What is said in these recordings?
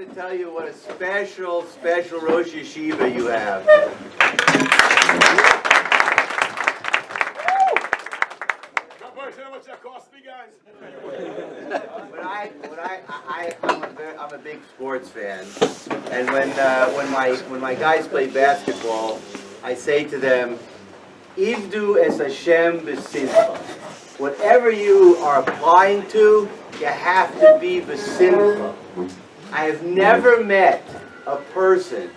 to tell you what a special, special Rosh Yeshiva you have. I'm a big sports fan, and when my guys play basketball, I say to them, "Ivdu es Hashem b'simcha." Whatever you are applying to, you have to be b'simcha. I have never met a person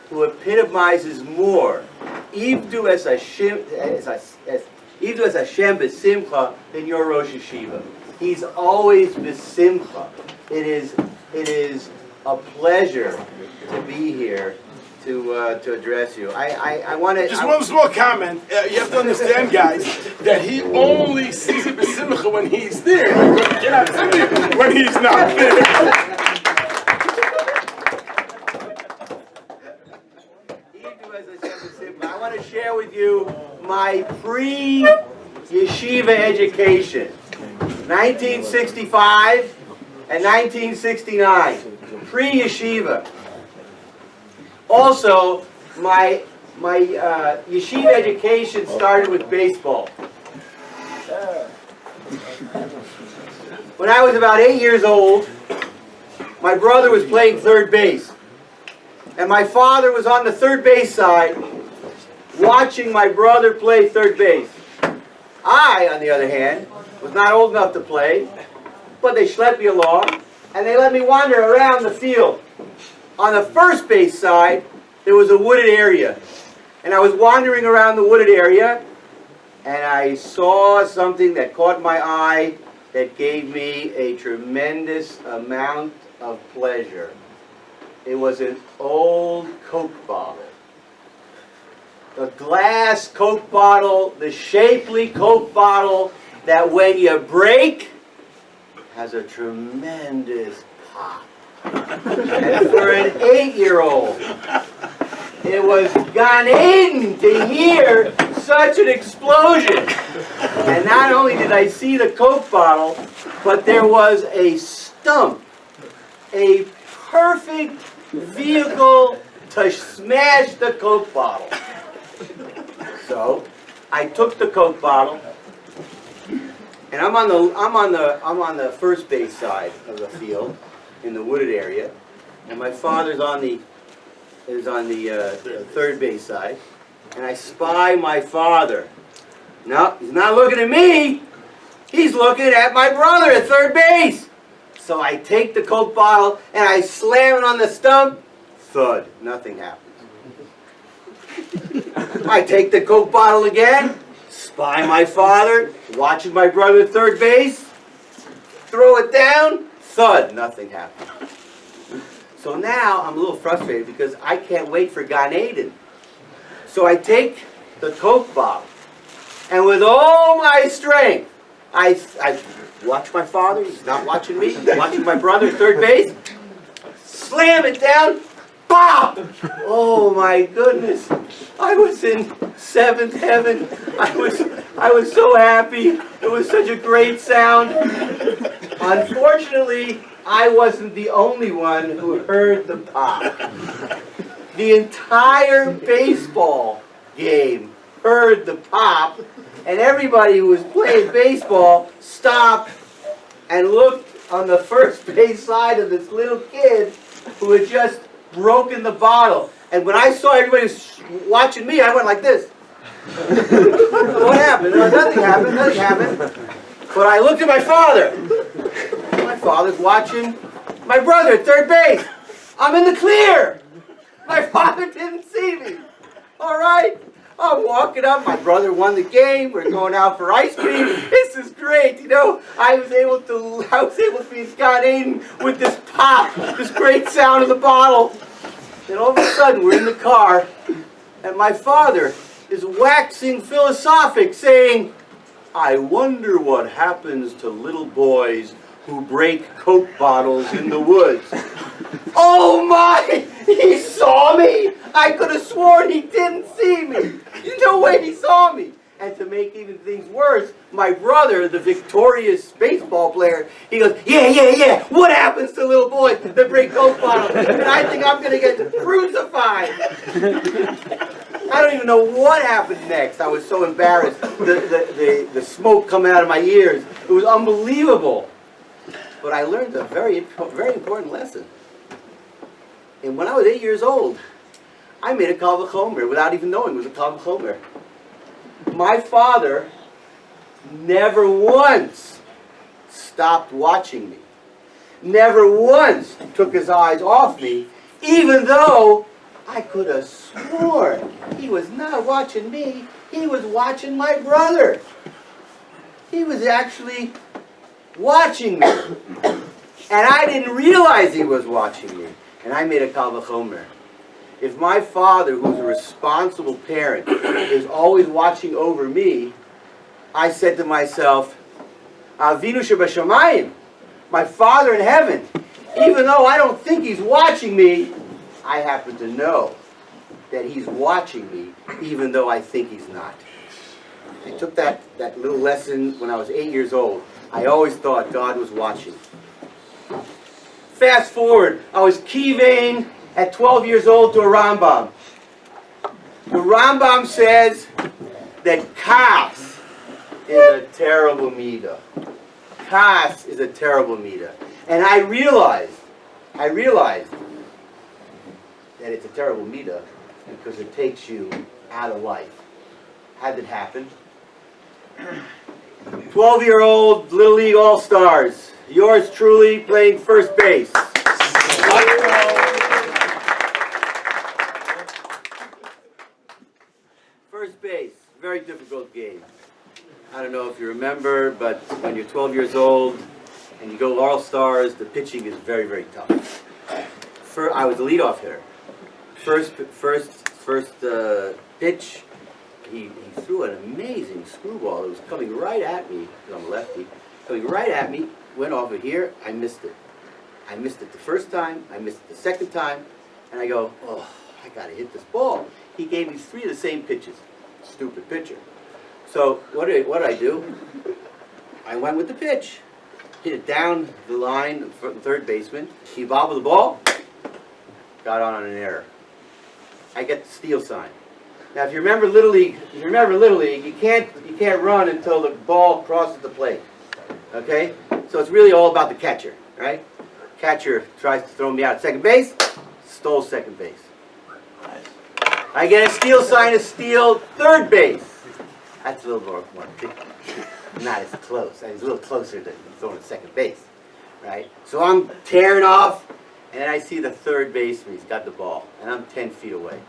who epitomizes more Ivdu es Hashem b'simcha than your Rosh Yeshiva. He's always b'simcha. It is a pleasure to be here to address you. I want to... Just one small comment. You have to understand, guys, that he only sees it b'simcha when he's there. You cannot see it when he's not there. I want to share with you my pre-yeshiva education, 1965 and 1969, pre-yeshiva. Also, my yeshiva education started with baseball. When I was about 8 years old, my brother was playing third base. And my father was on the third base side, watching my brother play third base. I, on the other hand, was not old enough to play, but they schlepped me along, and they let me wander around the field. On the first base side, there was a wooded area. And I was wandering around the wooded area, and I saw something that caught my eye that gave me a tremendous amount of pleasure. It was an old Coke bottle. The glass Coke bottle, the shapely Coke bottle that when you break has a tremendous pop. And for an 8-year-old, it was Gan Eden to hear such an explosion. And not only did I see the Coke bottle, but there was a stump, a perfect vehicle to smash the Coke bottle. So I took the Coke bottle, and I'm on the first base side of the field in the wooded area, and my father's on the third base side, and I spy my father. No, he's not looking at me. He's looking at my brother at third base. So I take the Coke bottle and I slam it on the stump. Thud. Nothing happens. I take the Coke bottle again, spy my father, watching my brother at third base, throw it down, thud. Nothing happens. So now I'm a little frustrated because I can't wait for Gan Eden. So I take the Coke bottle, and with all my strength, I watch my father, he's not watching me, watching my brother at third base, slam it down, pop! Oh my goodness, I was in seventh heaven. I was so happy. It was such a great sound. Unfortunately, I wasn't the only one who heard the pop. The entire baseball game heard the pop, and everybody who was playing baseball stopped and looked on the first base side of this little kid who had just broken the bottle. And when I saw everybody watching me, I went like this. What happened? Nothing happened. Nothing happened. But I looked at my father. My father's watching my brother at third base. I'm in the clear. My father didn't see me. All right. I'm walking up. My brother won the game. We're going out for ice cream. This is great. You know, I was able to be in Gan Eden with this pop, this great sound of the bottle. Then all of a sudden, we're in the car, and my father is waxing philosophic, saying, "I wonder what happens to little boys who break Coke bottles in the woods." Oh my! He saw me! I could have sworn he didn't see me. No way he saw me. And to make even things worse, my brother, the victorious baseball player, he goes, yeah, what happens to little boys that bring Coke bottles? And I think I'm going to get crucified. I don't even know what happened next. I was so embarrassed. The smoke coming out of my ears. It was unbelievable. But I learned a very important lesson. And when I was 8 years old, I made a kal v'chomer without even knowing it was a kal v'chomer. My father never once stopped watching me. Never once took his eyes off me, even though I could have sworn he was not watching me. He was watching my brother. He was actually watching me. And I didn't realize he was watching me. And I made a kal v'chomer. If my father, who's a responsible parent, is always watching over me, I said to myself, Avinu shebashamayim, my Father in heaven, even though I don't think he's watching me, I happen to know that he's watching me, even though I think he's not. I took that little lesson when I was 8 years old. I always thought God was watching. Fast forward, I was kiving at 12 years old to a Rambam. The Rambam says that kas is a terrible midah. Kas is a terrible midah. And I realized that it's a terrible midah because it takes you out of life. How did it happen? 12-year-old Little League All-Stars. Yours truly playing first base. First base, very difficult game. I don't know if you remember, but when you're 12 years old and you go All-Stars, the pitching is very, very tough. I was the leadoff hitter. First pitch, he threw an amazing screwball. It was coming right at me, because I'm a lefty, coming right at me, went over here, I missed it. I missed it the first time, I missed it the second time, and I go, oh, I gotta hit this ball. He gave me 3 of the same pitches. Stupid pitcher. So what did I do? I went with the pitch. Hit it down the line from third baseman. He bobbled the ball. Got on an error. I get the steal sign. Now, if you remember Little League, you can't run until the ball crosses the plate. Okay? So it's really all about the catcher, right? Catcher tries to throw me out at second base. Stole second base. I get a steal sign to steal third base. That's a little more not as close. I was a little closer than throwing at second base, right? So I'm tearing off, and then I see the third baseman. He's got the ball, and I'm 10 feet away.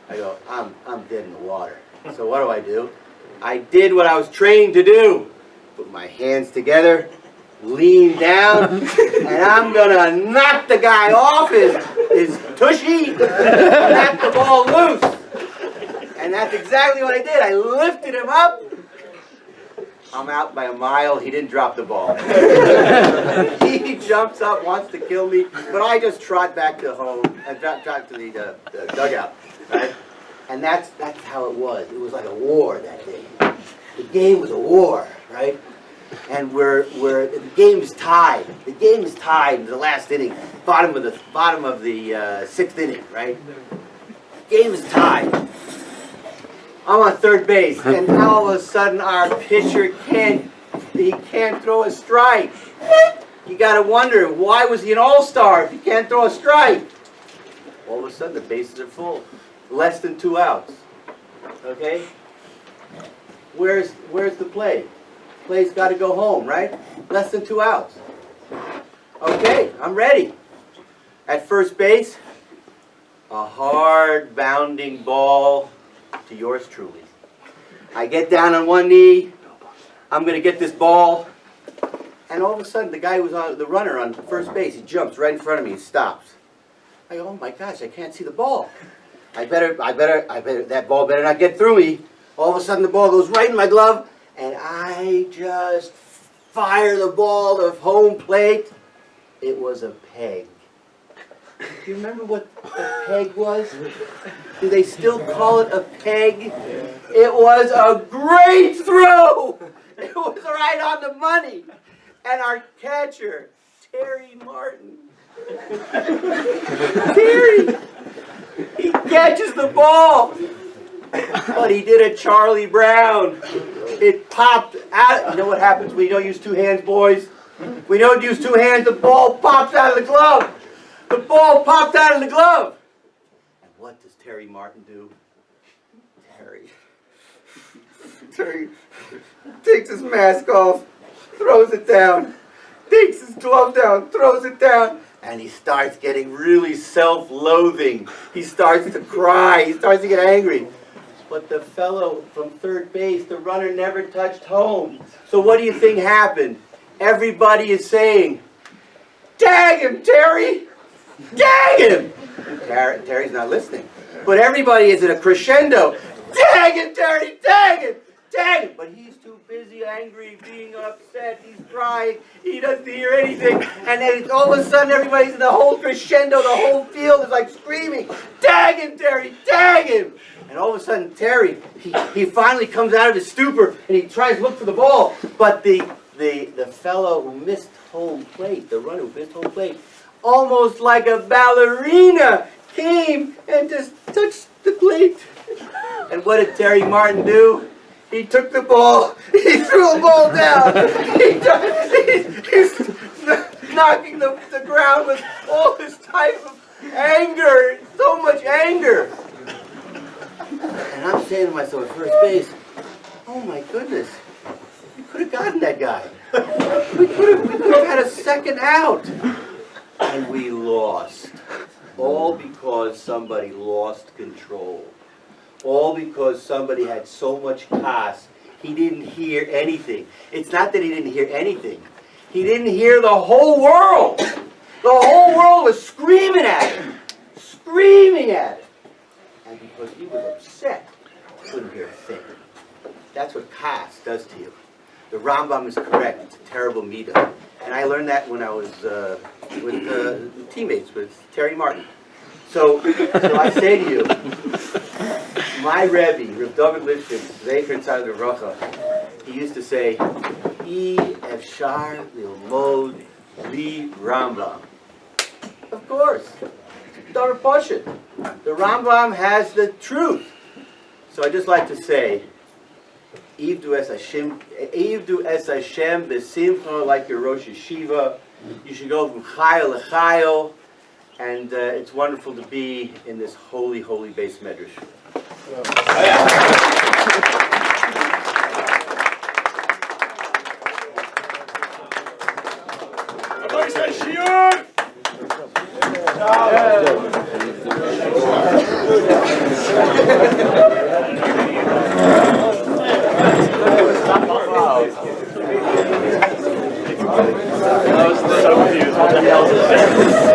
I go, I'm dead in the water. So what do? I did what I was trained to do. Put my hands together, lean down, and I'm gonna knock the guy off his tushy, knock the ball loose. And that's exactly what I did. I lifted him up. I'm out by a mile. He didn't drop the ball. He jumps up, wants to kill me, but I just trot back to home and trot to the dugout. Right? And that's how it was. It was like a war that day. The game was a war, right? And the game is tied. The game is tied in the last inning, bottom of the sixth inning, right? The game is tied. I'm on third base, and all of a sudden our pitcher can't throw a strike. You got to wonder, why was he an all-star if he can't throw a strike? All of a sudden the bases are full, less than 2 outs. Okay? Where's the play? Play's got to go home, right? Less than 2 outs. Okay, I'm ready. At first base, a hard bounding ball to yours truly. I get down on one knee. I'm going to get this ball. And all of a sudden, the guy who's the runner on first base, he jumps right in front of me and stops. I go, oh my gosh, I can't see the ball. I better, that ball better not get through me. All of a sudden, the ball goes right in my glove, and I just fire the ball to home plate. It was a peg. Do you remember what a peg was? Do they still call it a peg? It was a great throw! It was right on the money. And our catcher, Terry Martin. Terry! He catches the ball! But he did a Charlie Brown. It popped out. You know what happens when you don't use two hands, boys? We don't use two hands, the ball pops out of the glove. The ball popped out of the glove. And what does Terry Martin do? Terry takes his mask off, throws it down, takes his glove down, throws it down, and he starts getting really self-loathing. He starts to cry. He starts to get angry. But the fellow from third base, the runner, never touched home. So what do you think happened? Everybody is saying, "Tag him, Terry! Tag him!" Terry's not listening. But everybody is in a crescendo. "Tag him, Terry! Tag him! Tag him!" But he's too busy, angry, being upset. He's crying. He doesn't hear anything. And then all of a sudden, everybody's in the whole crescendo. The whole field is like screaming, "Tag him, Terry! Tag him!" And all of a sudden, Terry, he finally comes out of his stupor and he tries to look for the ball. But the fellow who missed home plate, the runner who missed home plate, almost like a ballerina, came and just touched the plate. And what did Terry Martin do? He took the ball, he threw the ball down. He's knocking the ground with all this type of anger, so much anger. And I'm saying to myself at first base, oh my goodness, we could have gotten that guy. We could have had a second out. And we lost. All because somebody lost control. All because somebody had so much kas, he didn't hear anything. It's not that he didn't hear anything. He didn't hear the whole world. The whole world was screaming at him. Screaming at him. And because he was upset, he couldn't hear a thing. That's what kas does to you. The Rambam is correct. It's a terrible midah. And I learned that when I was with teammates, with Terry Martin. So I say to you, my Rebbe, Rav David Lipschitz, Zecher Tzad L'Rocha, he used to say, "I efshar lilmod li Rambam." Of course, Dar Pashut. The Rambam has the truth. So I just like to say, Ivdu es Hashem b'simcha, like your Rosh Yeshiva. You should go from Chayil to Chayil, and it's wonderful to be in this holy, holy base medrash. I was so confused. What the hell is this?